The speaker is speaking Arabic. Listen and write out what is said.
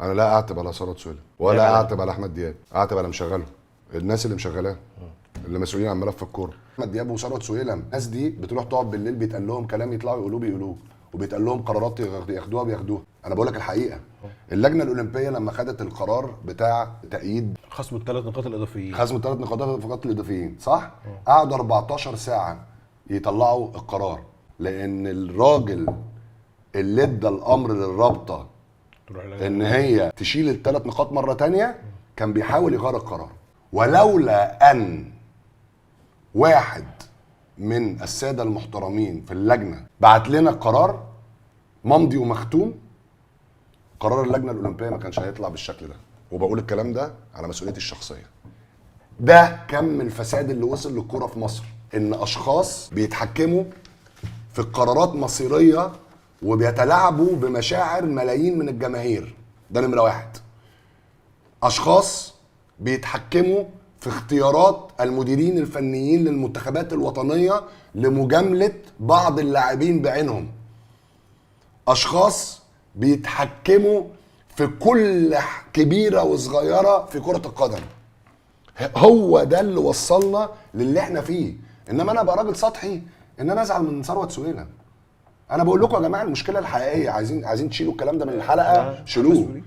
انا لا اعتب على ثروت سويلم ولا اعتب على احمد دياب، اعتب على مشغله، الناس اللي مشغلاه، اللي مسؤولين عن ملف الكوره. احمد دياب وثروت سويلم، الناس دي بتروح تقعد بالليل بيتقال لهم كلام يطلعوا يقولوه بيقولوه، وبيتقال لهم قرارات ياخدوها بياخدوها. انا بقول لك الحقيقه، اللجنه الاولمبيه لما خدت القرار بتاع تأييد خصم الثلاث نقاط الاضافيين، خصم الثلاث نقاط الاضافيين، صح؟ قعدوا 14 ساعه يطلعوا القرار، لان الراجل اللي ادى الامر للرابطه ان هي تشيل الثلاث نقاط مره تانية كان بيحاول يغير القرار. ولولا ان واحد من الساده المحترمين في اللجنه بعت لنا القرار ممضي ومختوم، قرار اللجنه الاولمبيه ما كانش هيطلع بالشكل ده. وبقول الكلام ده على مسؤوليتي الشخصيه. ده كم الفساد اللي وصل للكوره في مصر، ان اشخاص بيتحكموا في قرارات مصيريه وبيتلاعبوا بمشاعر ملايين من الجماهير. ده نمره واحد. اشخاص بيتحكموا في اختيارات المديرين الفنيين للمنتخبات الوطنيه لمجامله بعض اللاعبين بعينهم. اشخاص بيتحكموا في كل كبيره وصغيره في كره القدم. هو ده اللي وصلنا للي احنا فيه. انما انا ابقى راجل سطحي ان انا ازعل من ثروت سويلم. انا بقول لكم يا جماعه المشكله الحقيقيه، عايزين تشيلوا الكلام ده من الحلقه، شيلوه.